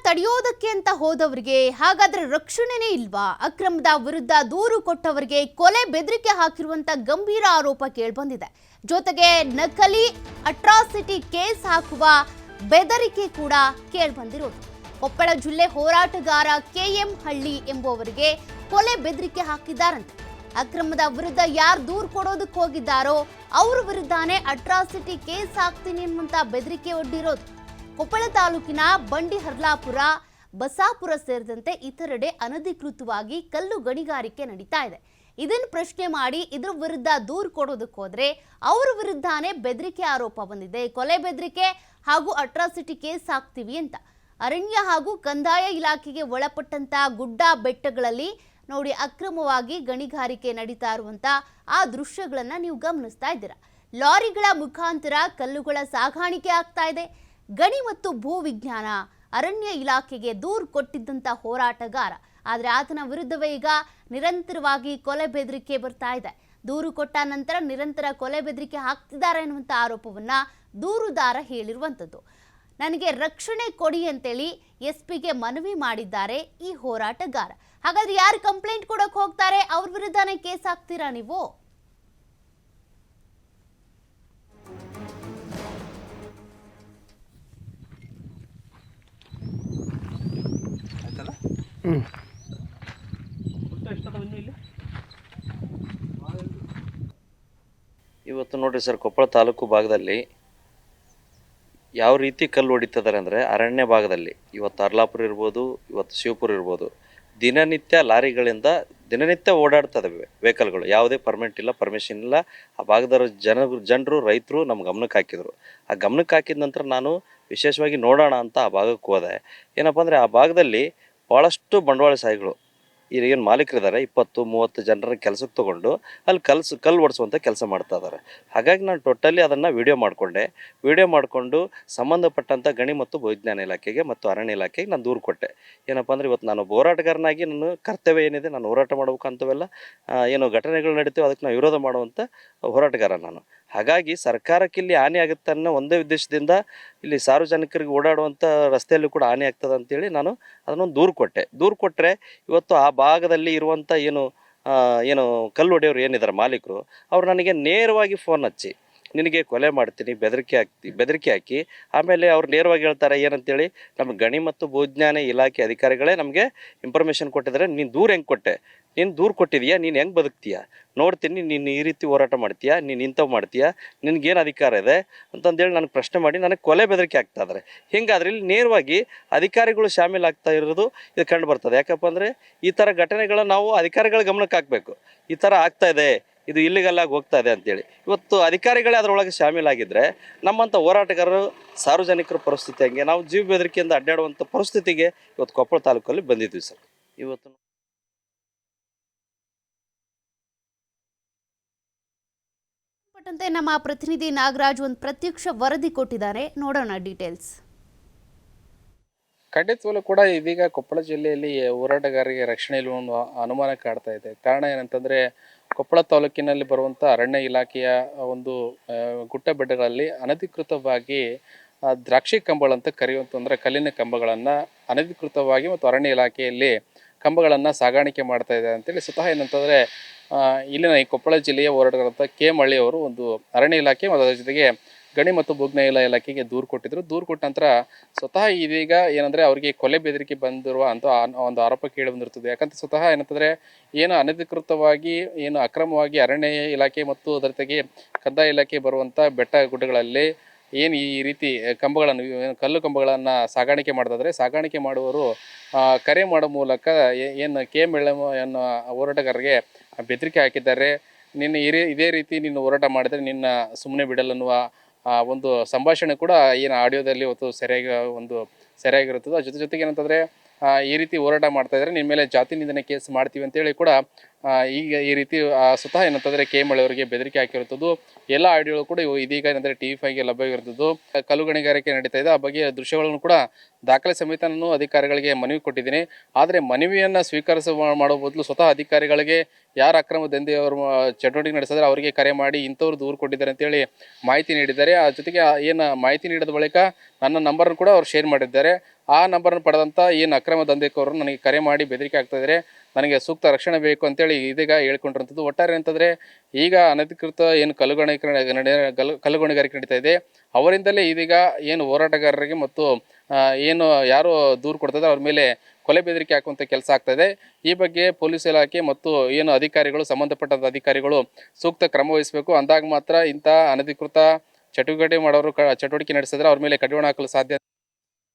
ತಡೆಯೋದಕ್ಕೆ ಅಂತ ಹೋದವರಿಗೆ ಹಾಗಾದ್ರೆ ರಕ್ಷಣೆನೇ ಇಲ್ವಾ? ಅಕ್ರಮದ ವಿರುದ್ಧ ದೂರು ಕೊಟ್ಟವರಿಗೆ ಕೊಲೆ ಬೆದರಿಕೆ ಹಾಕಿರುವಂತ ಗಂಭೀರ ಆರೋಪ ಕೇಳಿಬಂದಿದೆ. ಜೊತೆಗೆ ನಕಲಿ ಅಟ್ರಾಸಿಟಿ ಕೇಸ್ ಹಾಕುವ ಬೆದರಿಕೆ ಕೂಡ ಕೇಳಿಬಂದಿರೋದು. ಕೊಪ್ಪಳ ಜಿಲ್ಲೆ ಹೋರಾಟಗಾರ KM ಹಳ್ಳಿ ಎಂಬುವವರಿಗೆ ಕೊಲೆ ಬೆದರಿಕೆ ಹಾಕಿದ್ದಾರಂತೆ. ಅಕ್ರಮದ ವಿರುದ್ಧ ಯಾರು ದೂರು ಕೊಡೋದಕ್ಕೆ ಹೋಗಿದ್ದಾರೋ ಅವರ ವಿರುದ್ಧನೇ ಅಟ್ರಾಸಿಟಿ ಕೇಸ್ ಹಾಕ್ತೀನಿ ಅನ್ನುವಂತ ಬೆದರಿಕೆ ಒಡ್ಡಿರೋದು. ಕೊಪ್ಪಳ ತಾಲೂಕಿನ ಬಂಡಿಹರ್ಲಾಪುರ, ಬಸಾಪುರ ಸೇರಿದಂತೆ ಇತರೆಡೆ ಅನಧಿಕೃತವಾಗಿ ಕಲ್ಲು ಗಣಿಗಾರಿಕೆ ನಡೀತಾ ಇದೆ. ಇದನ್ನು ಪ್ರಶ್ನೆ ಮಾಡಿ ಇದರ ವಿರುದ್ಧ ದೂರು ಕೊಡೋದಕ್ಕೆ ಹೋದ್ರೆ ಅವರ ವಿರುದ್ಧನೇ ಬೆದರಿಕೆ ಆರೋಪ ಬಂದಿದೆ. ಕೊಲೆ ಬೆದರಿಕೆ ಹಾಗೂ ಅಟ್ರಾಸಿಟಿ ಕೇಸ್ ಹಾಕ್ತೀವಿ ಅಂತ. ಅರಣ್ಯ ಹಾಗೂ ಕಂದಾಯ ಇಲಾಖೆಗೆ ಒಳಪಟ್ಟಂತ ಗುಡ್ಡ ಬೆಟ್ಟಗಳಲ್ಲಿ ನೋಡಿ ಅಕ್ರಮವಾಗಿ ಗಣಿಗಾರಿಕೆ ನಡೀತಾ ಇರುವಂತ ಆ ದೃಶ್ಯಗಳನ್ನ ನೀವು ಗಮನಿಸ್ತಾ ಇದ್ದೀರಾ. ಲಾರಿಗಳ ಮುಖಾಂತರ ಕಲ್ಲುಗಳ ಸಾಗಾಣಿಕೆ ಆಗ್ತಾ ಇದೆ. ಗಣಿ ಮತ್ತು ಭೂ ವಿಜ್ಞಾನ ಅರಣ್ಯ ಇಲಾಖೆಗೆ ದೂರು ಕೊಟ್ಟಿದ್ದಂತ ಹೋರಾಟಗಾರ, ಆದರೆ ಆತನ ವಿರುದ್ಧವೇ ಈಗ ನಿರಂತರವಾಗಿ ಕೊಲೆ ಬೆದರಿಕೆ ಬರ್ತಾ ಇದೆ. ದೂರು ಕೊಟ್ಟ ನಂತರ ನಿರಂತರ ಕೊಲೆ ಬೆದರಿಕೆ ಹಾಕ್ತಿದ್ದಾರೆ ಅನ್ನುವಂಥ ಆರೋಪವನ್ನ ದೂರುದಾರ ಹೇಳಿರುವಂಥದ್ದು. ನನಗೆ ರಕ್ಷಣೆ ಕೊಡಿ ಅಂತೇಳಿ SP ಗೆ ಮನವಿ ಮಾಡಿದ್ದಾರೆ ಈ ಹೋರಾಟಗಾರ. ಹಾಗಾದ್ರೆ ಯಾರು ಕಂಪ್ಲೇಂಟ್ ಕೊಡಕ್ಕೆ ಹೋಗ್ತಾರೆ ಅವ್ರ ವಿರುದ್ಧನೇ ಕೇಸ್ ಹಾಕ್ತೀರಾ ನೀವು? ಇವತ್ತು ನೋಡ್ರಿ ಸರ್, ಕೊಪ್ಪಳ ತಾಲೂಕು ಭಾಗದಲ್ಲಿ ಯಾವ ರೀತಿ ಕಲ್ಲು ಹೊಡಿತಿದ್ದಾರೆ ಅಂದರೆ, ಅರಣ್ಯ ಭಾಗದಲ್ಲಿ ಇವತ್ತು ಅರ್ಲಾಪುರ ಇರ್ಬೋದು, ಇವತ್ತು ಶಿವಪುರ ಇರ್ಬೋದು, ದಿನನಿತ್ಯ ಲಾರಿಗಳಿಂದ ದಿನನಿತ್ಯ ಓಡಾಡ್ತದೆ ವೆಹಿಕಲ್ಗಳು. ಯಾವುದೇ ಪರ್ಮಿಟ್ ಇಲ್ಲ, ಪರ್ಮಿಷನ್ ಇಲ್ಲ. ಆ ಭಾಗದ ಜನರು ರೈತರು ನಮ್ಮ ಗಮನಕ್ಕೆ ಹಾಕಿದರು. ಆ ಗಮನಕ್ಕೆ ಹಾಕಿದ ನಂತರ ನಾನು ವಿಶೇಷವಾಗಿ ನೋಡೋಣ ಅಂತ ಆ ಭಾಗಕ್ಕೆ ಹೋದೆ. ಏನಪ್ಪ ಅಂದರೆ, ಆ ಭಾಗದಲ್ಲಿ ಭಾಳಷ್ಟು ಬಂಡವಾಳಶಾಹಿಗಳು ಏನು ಮಾಲೀಕರಿದ್ದಾರೆ 20-30 ಜನರ ಕೆಲಸಕ್ಕೆ ತೊಗೊಂಡು ಅಲ್ಲಿ ಕಲ್ಲು ಓಡಿಸುವಂಥ ಕೆಲಸ ಮಾಡ್ತಾ ಇದ್ದಾರೆ. ಹಾಗಾಗಿ ನಾನು ಟೋಟಲಿ ಅದನ್ನು ವಿಡಿಯೋ ಮಾಡಿಕೊಂಡು ಸಂಬಂಧಪಟ್ಟಂಥ ಗಣಿ ಮತ್ತು ಭೂವಿಜ್ಞಾನ ಇಲಾಖೆಗೆ ಮತ್ತು ಅರಣ್ಯ ಇಲಾಖೆಗೆ ನಾನು ದೂರು ಕೊಟ್ಟೆ. ಏನಪ್ಪ ಅಂದರೆ, ಇವತ್ತು ನಾನು ಹೋರಾಟಗಾರನಾಗಿ ನನ್ನ ಕರ್ತವ್ಯ ಏನಿದೆ, ನಾನು ಹೋರಾಟ ಮಾಡ್ಬೇಕಂತವೆಲ್ಲ ಏನು ಘಟನೆಗಳು ನಡೀತೀವೋ ಅದಕ್ಕೆ ನಾನು ವಿರೋಧ ಮಾಡುವಂಥ ಹೋರಾಟಗಾರ ನಾನು. ಹಾಗಾಗಿ ಸರ್ಕಾರಕ್ಕೆ ಇಲ್ಲಿ ಹಾನಿ ಆಗುತ್ತೆ ಅನ್ನೋ ಒಂದೇ ಉದ್ದೇಶದಿಂದ ಇಲ್ಲಿ ಸಾರ್ವಜನಿಕರಿಗೆ ಓಡಾಡುವಂಥ ರಸ್ತೆಯಲ್ಲೂ ಕೂಡ ಹಾನಿ ಆಗ್ತದೆ ಅಂತೇಳಿ ನಾನು ಅದನ್ನೊಂದು ದೂರು ಕೊಟ್ಟರೆ ಇವತ್ತು ಆ ಭಾಗದಲ್ಲಿ ಇರುವಂಥ ಏನು ಕಲ್ಲು ಹೊಡೆಯೋರು ಏನಿದ್ದಾರೆ ಮಾಲೀಕರು, ಅವ್ರು ನನಗೆ ನೇರವಾಗಿ ಫೋನ್ ಹಚ್ಚಿ ನಿನಗೆ ಕೊಲೆ ಮಾಡ್ತೀನಿ ಬೆದರಿಕೆ ಹಾಕಿ ಆಮೇಲೆ ಅವ್ರು ನೇರವಾಗಿ ಹೇಳ್ತಾರೆ ಏನಂತೇಳಿ, ನಮ್ಮ ಗಣಿ ಮತ್ತು ಭೂವಿಜ್ಞಾನ ಇಲಾಖೆ ಅಧಿಕಾರಿಗಳೇ ನಮಗೆ ಇನ್ಫಾರ್ಮೇಷನ್ ಕೊಟ್ಟಿದ್ದಾರೆ. ನೀನು ದೂರು ಹೆಂಗೆ ಕೊಟ್ಟೆ, ನೀನು ದೂರು ಕೊಟ್ಟಿದೀಯಾ, ನೀನು ಹೆಂಗೆ ಬದುಕ್ತೀಯಾ ನೋಡ್ತೀನಿ, ನೀನು ಈ ರೀತಿ ಹೋರಾಟ ಮಾಡ್ತೀಯಾ, ನೀನು ಇಂಥವು ಮಾಡ್ತೀಯಾ, ನಿನಗೇನು ಅಧಿಕಾರ ಇದೆ ಅಂತಂದೇಳಿ ನನಗೆ ಪ್ರಶ್ನೆ ಮಾಡಿ ನನಗೆ ಕೊಲೆ ಬೆದರಿಕೆ ಆಗ್ತಾ ಇದ್ದಾರೆ. ಹಿಂಗಾದ್ರೆ ಇಲ್ಲಿ ನೇರವಾಗಿ ಅಧಿಕಾರಿಗಳು ಶಾಮೀಲಾಗ್ತಾ ಇರೋದು ಇದು ಕಂಡು ಬರ್ತದೆ. ಯಾಕಪ್ಪ ಅಂದರೆ, ಈ ಥರ ಘಟನೆಗಳನ್ನ ನಾವು ಅಧಿಕಾರಿಗಳ ಗಮನಕ್ಕೆ ಹಾಕಬೇಕು. ಈ ಥರ ಆಗ್ತಾ ಇದೆ, ಇದು ಇಲ್ಲಿಗಲ್ ಆಗಿ ಹೋಗ್ತಾ ಇದೆ ಅಂತೇಳಿ ಇವತ್ತು ಅಧಿಕಾರಿಗಳೇ ಅದರೊಳಗೆ ಶಾಮೀಲಾಗಿದ್ದರೆ ನಮ್ಮಂಥ ಹೋರಾಟಗಾರರು ಸಾರ್ವಜನಿಕರ ಪರಿಸ್ಥಿತಿ ಹಂಗೆ ನಾವು ಜೀವ ಬೆದರಿಕೆಯಿಂದ ಅಡ್ಡಾಡುವಂಥ ಪರಿಸ್ಥಿತಿಗೆ ಇವತ್ತು ಕೊಪ್ಪಳ ತಾಲೂಕಲ್ಲಿ ಬಂದಿದ್ವಿ ಸರ್. ಇವತ್ತು ನಮ್ಮ ಪ್ರತಿನಿಧಿ ನಾಗರಾಜ್ ಒಂದು ಪ್ರತ್ಯಕ್ಷ ವರದಿ ಕೊಟ್ಟಿದ್ದಾರೆ, ನೋಡೋಣ ಡೀಟೇಲ್ಸ್. ಖಂಡಿತವಾಗ್ಲೂ ಕೂಡ ಇದೀಗ ಕೊಪ್ಪಳ ಜಿಲ್ಲೆಯಲ್ಲಿ ಹೋರಾಟಗಾರರಿಗೆ ರಕ್ಷಣೆ ಇಲ್ಲವ ಒಂದು ಅನುಮಾನ ಕಾಡ್ತಾ ಇದೆ. ಕಾರಣ ಏನಂತಂದರೆ, ಕೊಪ್ಪಳ ತಾಲೂಕಿನಲ್ಲಿ ಬರುವಂಥ ಅರಣ್ಯ ಇಲಾಖೆಯ ಒಂದು ಗುಡ್ಡ ಬೆಟ್ಟಗಳಲ್ಲಿ ಅನಧಿಕೃತವಾಗಿ ದ್ರಾಕ್ಷಿ ಕಂಬಗಳಂತ ಕರೆಯುವಂಥ, ಅಂದರೆ ಕಲ್ಲಿನ ಕಂಬಗಳನ್ನು ಅನಧಿಕೃತವಾಗಿ ಮತ್ತು ಅರಣ್ಯ ಇಲಾಖೆಯಲ್ಲಿ ಕಂಬಗಳನ್ನು ಸಾಗಾಣಿಕೆ ಮಾಡ್ತಾ ಇದೆ ಅಂತೇಳಿ ಸ್ವತಃ ಏನಂತಂದರೆ ಇಲ್ಲಿನ ಈ ಕೊಪ್ಪಳ ಜಿಲ್ಲೆಯ ಹೋರಾಟಗಾರಂಥ KM ಹಳ್ಳಿ ಅವರು ಒಂದು ಅರಣ್ಯ ಇಲಾಖೆ ಮತ್ತು ಅದರ ಜೊತೆಗೆ ಗಣಿ ಮತ್ತು ಭೂವಿಜ್ಞಾನ ಇಲಾಖೆಗೆ ದೂರು ಕೊಟ್ಟಿದ್ರು. ದೂರು ಕೊಟ್ಟ ನಂತರ ಸ್ವತಃ ಇದೀಗ ಏನಂದರೆ ಅವರಿಗೆ ಕೊಲೆ ಬೆದರಿಕೆ ಬಂದಿರುವ ಅಂತ ಒಂದು ಆರೋಪ ಕೇಳಿ ಬಂದಿರ್ತದೆ. ಯಾಕಂತ ಸ್ವತಃ ಏನಂತಂದರೆ, ಏನು ಅನಧಿಕೃತವಾಗಿ ಏನು ಅಕ್ರಮವಾಗಿ ಅರಣ್ಯ ಇಲಾಖೆ ಮತ್ತು ಅದರ ಜೊತೆಗೆ ಕಂದಾಯ ಇಲಾಖೆ ಬರುವಂಥ ಬೆಟ್ಟ ಗುಡ್ಡಗಳಲ್ಲಿ ಏನು ಈ ರೀತಿ ಕಂಬಗಳನ್ನು ಕಲ್ಲು ಕಂಬಗಳನ್ನು ಸಾಗಾಣಿಕೆ ಮಾಡ್ತಿದ್ರೆ, ಸಾಗಾಣಿಕೆ ಮಾಡುವವರು ಕರೆ ಮಾಡೋ ಮೂಲಕ ಏನು KM ಹಳ್ಳಿ ಅನ್ನೋ ಹೋರಾಟಗಾರರಿಗೆ ಬೆದರಿಕೆ ಹಾಕಿದ್ದಾರೆ. ನಿನ್ನ ಇದೇ ರೀತಿ ನೀನು ಹೋರಾಟ ಮಾಡಿದರೆ ನಿನ್ನ ಸುಮ್ಮನೆ ಬಿಡಲ್ಲನ್ನುವ ಒಂದು ಸಂಭಾಷಣೆ ಕೂಡ ಏನು ಆಡಿಯೋದಲ್ಲಿ ಇವತ್ತು ಸರಿಯಾಗಿರುತ್ತದೆ. ಜೊತೆಗೆ ಏನಂತಂದರೆ, ಈ ರೀತಿ ಹೋರಾಟ ಮಾಡ್ತಾ ಇದ್ದಾರೆ, ನಿಮ್ಮ ಮೇಲೆ ಜಾತಿ ನಿಂದನೆ ಕೇಸ್ ಮಾಡ್ತೀವಿ ಅಂತೇಳಿ ಕೂಡ ಈಗ ಈ ರೀತಿ ಸ್ವತಃ ಏನಂತಂದರೆ KM ಹಳ್ಳಿ ಅವರಿಗೆ ಬೆದರಿಕೆ ಹಾಕಿರುತ್ತದೆ. ಎಲ್ಲ ಆಡಿಯೋಗಳು ಕೂಡ ಇದೀಗ ಏನಂದರೆ TV5ಗೆ ಲಭ್ಯವಿರುತ್ತದೆ. ಕಲ್ಲು ಗಣಿಗಾರಿಕೆ ನಡೀತಾ ಇದೆ, ಆ ಬಗ್ಗೆ ದೃಶ್ಯಗಳನ್ನು ಕೂಡ ದಾಖಲೆ ಸಮೇತ ನಾನು ಅಧಿಕಾರಿಗಳಿಗೆ ಮನವಿ ಕೊಟ್ಟಿದ್ದೀನಿ. ಆದರೆ ಮನವಿಯನ್ನು ಮಾಡೋ ಬದಲು ಸ್ವತಃ ಅಧಿಕಾರಿಗಳಿಗೆ ಯಾರು ಅಕ್ರಮ ದಂಧೆಯವರು ಚಟುವಟಿಕೆ ನಡೆಸಿದ್ರೆ ಅವರಿಗೆ ಕರೆ ಮಾಡಿ ಇಂಥವ್ರು ದೂರು ಕೊಟ್ಟಿದ್ದಾರೆ ಅಂತೇಳಿ ಮಾಹಿತಿ ನೀಡಿದ್ದಾರೆ. ಆ ಜೊತೆಗೆ ಏನು ಮಾಹಿತಿ ನೀಡಿದ ಬಳಿಕ ನನ್ನ ನಂಬರನ್ನು ಕೂಡ ಅವ್ರು ಶೇರ್ ಮಾಡಿದ್ದಾರೆ. ಆ ನಂಬರನ್ನು ಪಡೆದಂಥ ಏನು ಅಕ್ರಮ ದಂಧೆಕೋರರು ನನಗೆ ಕರೆ ಮಾಡಿ ಬೆದರಿಕೆ ಆಗ್ತಾ ಇದ್ದಾರೆ, ನನಗೆ ಸೂಕ್ತ ರಕ್ಷಣೆ ಬೇಕು ಅಂತೇಳಿ ಇದೀಗ ಹೇಳ್ಕೊಂಡಿರುವಂಥದ್ದು. ಒಟ್ಟಾರೆ ಅಂತಂದರೆ ಈಗ ಅನಧಿಕೃತ ಏನು ಕಲ್ಲುಗಣಿಗಾರಿಕೆ ನಡೀತಾ ಇದೆ, ಅವರಿಂದಲೇ ಇದೀಗ ಏನು ಹೋರಾಟಗಾರರಿಗೆ ಮತ್ತು ಏನು ಯಾರು ದೂರು ಕೊಡ್ತಿದ್ದಾರೆ ಅವ್ರ ಮೇಲೆ ಕೊಲೆ ಬೆದರಿಕೆ ಹಾಕುವಂಥ ಕೆಲಸ ಆಗ್ತಾಯಿದೆ. ಈ ಬಗ್ಗೆ ಪೊಲೀಸ್ ಇಲಾಖೆ ಮತ್ತು ಏನು ಅಧಿಕಾರಿಗಳು, ಸಂಬಂಧಪಟ್ಟಂಥ ಅಧಿಕಾರಿಗಳು ಸೂಕ್ತ ಕ್ರಮ ವಹಿಸಬೇಕು. ಅಂದಾಗ ಮಾತ್ರ ಇಂಥ ಅನಧಿಕೃತ ಚಟುವಟಿಕೆ ನಡೆಸಿದ್ರೆ ಅವ್ರ ಮೇಲೆ ಕಡಿವಾಣ ಹಾಕಲು ಸಾಧ್ಯ.